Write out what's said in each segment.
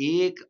$1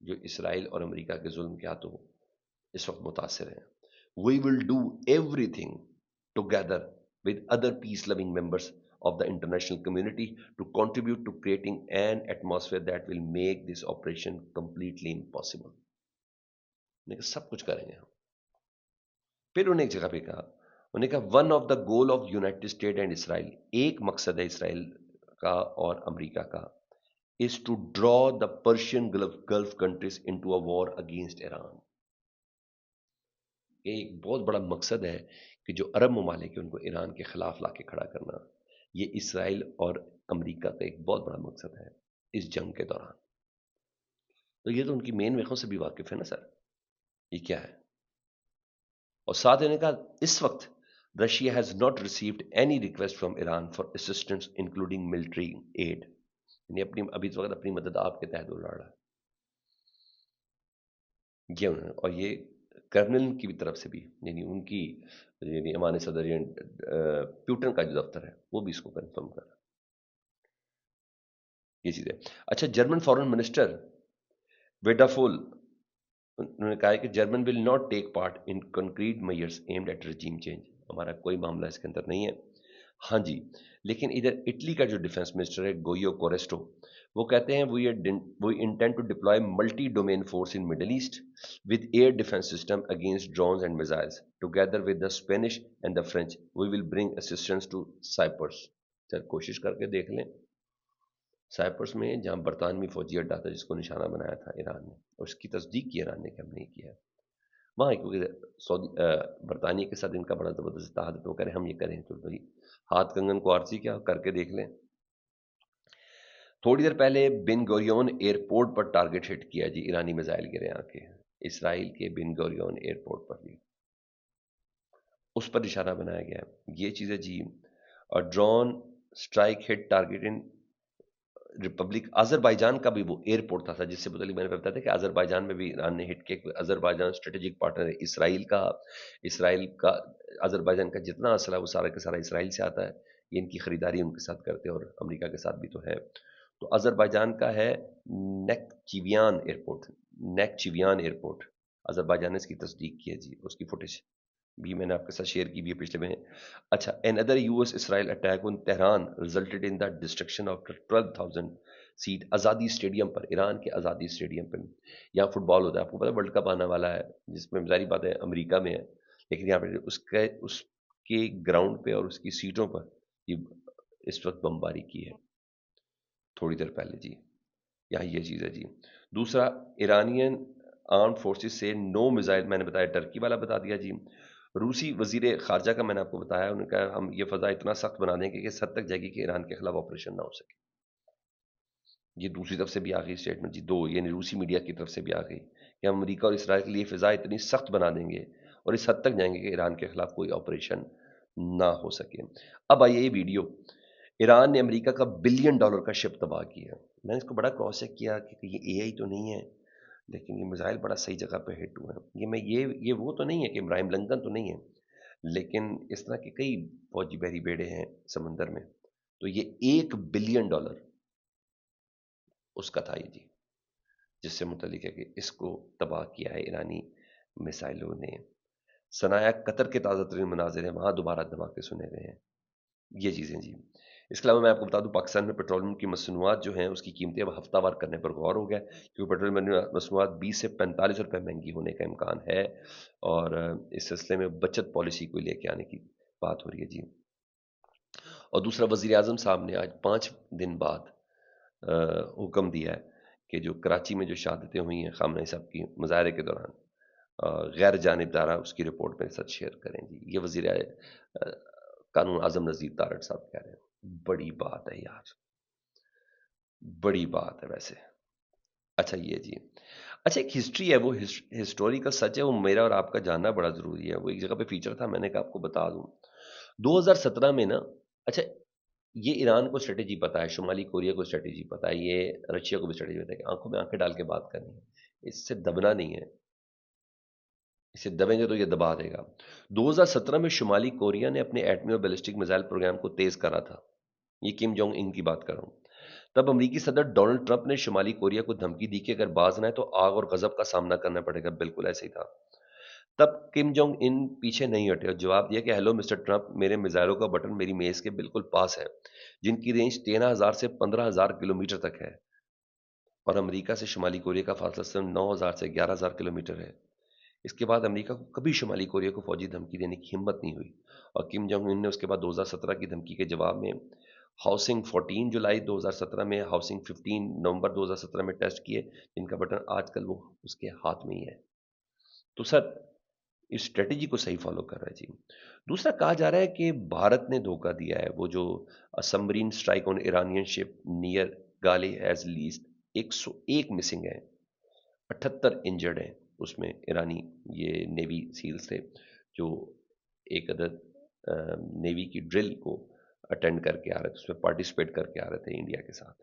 جو اسرائیل اور امریکہ کے ظلم کے ہاتھوں اس وقت متاثر ہیں. We will do everything together with other peace-loving members of the international community to contribute to creating an atmosphere that will make this operation completely impossible. لیکن سب کچھ کریں گے ہم. پھر انہیں ایک جگہ پہ کہا، انہوں نے کہا one of the goal of United state and Israel, ایک مقصد ہے اسرائیل کا اور امریکہ کا، is to draw the Persian Gulf countries into a war against Iran. ایک بہت بڑا مقصد ہے کہ جو عرب ممالک ہیں ان کو ایران کے خلاف لا کے کھڑا کرنا. یہ اسرائیل اور امریکہ کا ایک بہت بڑا مقصد ہے اس جنگ کے دوران. تو یہ تو ان کی مین ویخوں سے بھی واقف ہے نا سر، یہ کیا ہے. اور ساتھ انہوں نے کہا اس وقت Russia has not received any request from Iran for assistance including military aid. یعنی ابھی اس وقت اپنی مدد آپ کے تحت اڑا رہا ہے یہ انہوں نے. اور یہ کرملن کی بھی طرف سے بھی، یعنی ان کی یعنی امان صدر پیوٹن کا جو دفتر ہے وہ بھی اس کو کنفرم کر رہا. یہ چیز ہے. اچھا، جرمن فارن منسٹر ویڈافول انہوں نے کہا ہے کہ German will not take part in concrete measures aimed at regime change. ہمارا کوئی معاملہ اس کے اندر نہیں ہے. ہاں جی، لیکن ادھر اٹلی کا جو ڈیفنس منسٹر ہے گوئیو کوریسٹو، وہ کہتے ہیں we intend to deploy multi domain force in middle east with air defence system against drones and missiles together with the Spanish and the French we will bring assistance to Cyprus. Sir کوشش کر کے دیکھ لیں، Cyprus میں جہاں برطانوی فوجی اڈا تھا جس کو نشانہ بنایا تھا ایران نے، اور اس کی تصدیق کی ایران نے کہ ہم نہیں کیا وہاں، کیونکہ برطانیہ کے ساتھ ان کا بڑا زبردست اتحاد، تو کریں ہم یہ کریں تو بھائی ہاتھ کنگن کو آرسی کیا کر کے دیکھ لیں. تھوڑی دیر پہلے بن گوریون ایئرپورٹ پر ٹارگٹ ہٹ کیا جی، ایرانی میزائل گرے آ کے اسرائیل کے بن گوریون ایئرپورٹ پر بھی، اس پر اشارہ بنایا گیا. یہ چیزیں جی. اور ڈرون اسٹرائک ہٹ ٹارگٹ ان ریپبلک آذربائیجان کا بھی وہ ایئرپورٹ تھا جس سے متعلق میں نے بتایا تھا کہ آذربائیجان میں بھی ایران نے ہٹ کیا. آذربائیجان اسٹریٹجک پارٹنر ہے اسرائیل کا آذربائیجان کا جتنا اسلحہ وہ سارا کا سارا اسرائیل سے آتا ہے. یہ ان کی خریداری ان کے ساتھ کرتے ہیں اور امریکہ کے ساتھ بھی تو ہے. تو آذربائیجان کا ہے نیک چیویان ایئرپورٹ آذربائیجان نے اس کی تصدیق کی ہے جی. اس کی فوٹیج بھی میں نے آپ کے ساتھ شیئر کی بھی ہے پچھلے میں. اچھا، another US Israel attack on Tehran resulted in the destruction of 12,000 set آزادی اسٹیڈیم پر، ایران کے آزادی اسٹیڈیم پہ. یہاں فٹ بال ہوتا ہے، آپ کو پتا ورلڈ کپ آنے والا ہے جس میں ظاہری بات ہے امریکہ میں ہے، لیکن یہاں پہ اس کے گراؤنڈ پہ اور اس کی سیٹوں پر یہ اس وقت بمباری کی ہے تھوڑی دیر پہلے جی. یہاں یہ چیز ہے جی. دوسرا، ایرانین آرمڈ فورسز سے نو میزائل، میں نے بتایا ٹرکی والا بتا دیا جی. روسی وزیر خارجہ کا میں نے آپ کو بتایا، انہوں نے کہا ہم یہ فضا اتنا سخت بنا دیں گے کہ اس حد تک جائے گی کہ ایران کے خلاف آپریشن نہ ہو سکے. یہ دوسری طرف سے بھی آ گئی اسٹیٹمنٹ جی، دو یعنی روسی میڈیا کی طرف سے بھی آ گئی کہ ہم امریکہ اور اسرائیل کے لیے فضا اتنی سخت بنا دیں گے اور اس حد تک جائیں گے کہ ایران کے خلاف کوئی آپریشن نہ ہو سکے. اب آئیے یہ ویڈیو. ایران نے امریکہ کا $1 بلین کا شپ تباہ کیا. میں نے اس کو بڑا کراس چیک کیا کہ یہ اے آئی تو نہیں ہے، لیکن یہ میزائل بڑا صحیح جگہ پہ ہٹ ہوئے ہیں. یہ وہ تو نہیں ہے کہ ابراہیم لنکن تو نہیں ہے، لیکن اس طرح کے کئی فوجی بحری بیڑے ہیں سمندر میں. تو یہ $1 بلین اس کا تھا یہ جی، جس سے متعلق ہے کہ اس کو تباہ کیا ہے ایرانی میسائلوں نے. صنایا قطر کے تازہ ترین مناظر ہیں، وہاں دوبارہ دھماکے سنے گئے ہیں. یہ چیزیں جی. اس کے علاوہ میں آپ کو بتا دوں پاکستان میں پیٹرولیم کی مصنوعات جو ہیں اس کی قیمتیں اب ہفتہ وار کرنے پر غور ہو گیا، کیونکہ پیٹرولیم مصنوعات 20 سے 45 روپے مہنگی ہونے کا امکان ہے، اور اس سلسلے میں بچت پالیسی کو لے کے آنے کی بات ہو رہی ہے جی. اور دوسرا، وزیر اعظم صاحب نے آج 5 دن بعد حکم دیا ہے کہ جو کراچی میں جو شہادتیں ہوئی ہیں خامنہ ای صاحب کی مظاہرے کے دوران، غیر جانبدارہ اس کی رپورٹ میرے ساتھ شیئر کریں جی. یہ وزیر قانون اعظم نذیر تارڑ صاحب کہہ رہے ہیں. بڑی بات ہے یار، بڑی بات ہے ویسے. اچھا یہ جی. اچھا، ایک ہسٹری ہے، وہ ہسٹوریکل سچ ہے، وہ میرا اور آپ کا جاننا بڑا ضروری ہے. وہ ایک جگہ پہ فیچر تھا، میں نے کہا آپ کو بتا دوں. 2017 میں نا، اچھا یہ ایران کو اسٹریٹجی پتا ہے، شمالی کوریا کو اسٹریٹجی پتا ہے، یہ رشیا کو بھی اسٹریٹجی پتا ہے کہ آنکھوں میں آنکھیں ڈال کے بات کرنی ہے، اس سے دبنا نہیں ہے. اسے دبیں گے تو یہ دبا دے گا. 2017 میں شمالی کوریا نے اپنے ایٹمی اور بیلسٹک میزائل پروگرام کو تیز کرا تھا. یہ کم جونگ ان کی بات کر رہا ہوں. تب امریکی صدر ڈونلڈ ٹرمپ نے شمالی کوریا کو دھمکی دی کہ اگر باز نہ آئے تو آگ اور غضب کا سامنا کرنا پڑے گا. بالکل ایسے ہی تھا. تب کم جونگ ان پیچھے نہیں ہٹے اور جواب دیا کہ ہیلو مسٹر ٹرمپ، میرے میزائلوں کا بٹن میری میز کے بالکل پاس ہے، جن کی رینج 13,000 سے 15,000 کلومیٹر تک ہے، اور امریکہ سے شمالی کوریا کا فاصلہ صرف 9,000 سے 11,000 کلومیٹر ہے. اس کے بعد امریکہ کو کبھی شمالی کوریا کو فوجی دھمکی دینے کی ہمت نہیں ہوئی، اور کم جونگ ان نے اس کے بعد 2017 کی دھمکی کے جواب میں ہاؤسنگ 14 جولائی 2017 میں، ہاؤسنگ 15 نومبر 2017 میں ٹیسٹ کیے، جن کا بٹن آج کل وہ اس کے ہاتھ میں ہی ہے. تو سر اس اسٹریٹجی کو صحیح فالو کر رہا ہے جی. دوسرا کہا جا رہا ہے کہ بھارت نے دھوکہ دیا ہے. وہ جو سبمرین اسٹرائک آن ایرانین شپ نیئر گالے ایز لیسٹ 101 مسنگ ہیں، 78 انجرڈ ہیں اس میں ایرانی یہ نیوی سیلز تھے جو ایک عدد نیوی کی ڈرل کو اٹینڈ کر کے آ رہے تھے، اس میں پارٹیسپیٹ کر کے آ رہے تھے انڈیا کے ساتھ.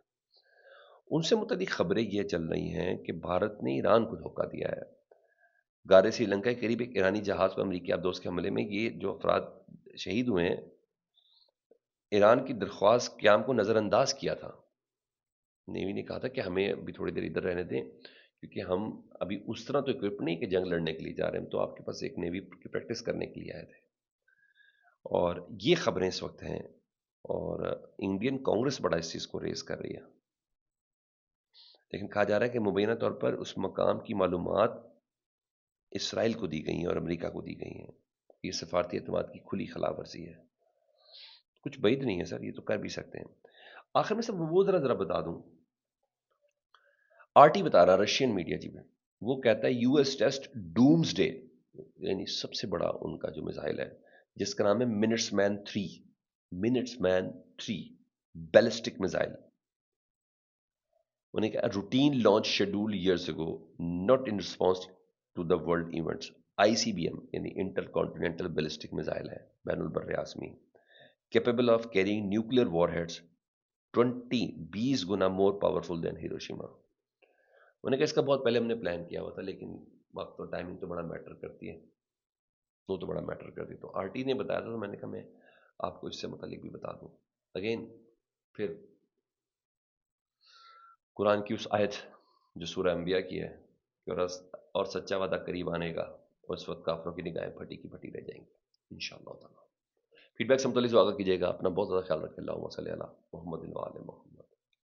ان سے متعلق خبریں یہ چل رہی ہیں کہ بھارت نے ایران کو دھوکہ دیا ہے. گارے سری لنکا کے قریب ایک ایرانی جہاز پر امریکی آبدوز کے حملے میں یہ جو افراد شہید ہوئے ہیں، ایران کی درخواست قیام کو نظر انداز کیا تھا. نیوی نے کہا تھا کہ ہمیں ابھی تھوڑی دیر ادھر رہنے دیں، کیونکہ ہم ابھی اس طرح تو اکوپ نہیں کہ جنگ لڑنے کے لیے جا رہے ہیں، تو آپ کے پاس ایک نیوی کی پریکٹس کرنے کے لیے آئے تھے. اور یہ خبریں اس وقت ہیں، اور انڈین کانگریس بڑا اس چیز کو ریز کر رہی ہے. لیکن کہا جا رہا ہے کہ مبینہ طور پر اس مقام کی معلومات اسرائیل کو دی گئی ہیں اور امریکہ کو دی گئی ہیں. یہ سفارتی اعتماد کی کھلی خلاف ورزی ہے. کچھ بعید نہیں ہے سر، یہ تو کر بھی سکتے ہیں. آخر میں سب وہ ذرا بتا دوں، آر ٹی بتا رہا رشین میڈیا جی میں، وہ کہتا ہے U S test dooms day, یعنی سب سے بڑا ان کا جو میزائل ہے جس کا نام ہے منٹس مین 3 بیلسٹک میزائل. انہیں کہا routine launch schedule years ago not in response to the world events. I C B M یعنی انٹر کانٹیننٹل بیلسٹک میزائل ہے بین البر اعظمی، capable of carrying nuclear warheads 20 گنا مور پاورفل دین Hiroshima. انہوں نے کہا اس کا بہت پہلے ہم نے پلان کیا ہوا تھا، لیکن وقت اور ٹائمنگ تو بڑا میٹر کرتی ہے، وہ تو بڑا میٹر کرتی ہے. تو آر ٹی نے بتایا تھا، تو میں نے کہا میں آپ کو اس سے متعلق بھی بتا دوں. اگین پھر قرآن کی اس آیت جو سورہ انبیاء کی ہے کہ اور سچا وعدہ قریب آنے گا، اور اس وقت کافروں کی نگاہیں پھٹی کی پھٹی رہ جائیں گی انشاءاللہ تعالیٰ. فیڈ بیک سے متعلق سواگت کیجیے گا. اپنا بہت زیادہ خیال رکھیں. اللہم صلی علی محمد و آل محمد.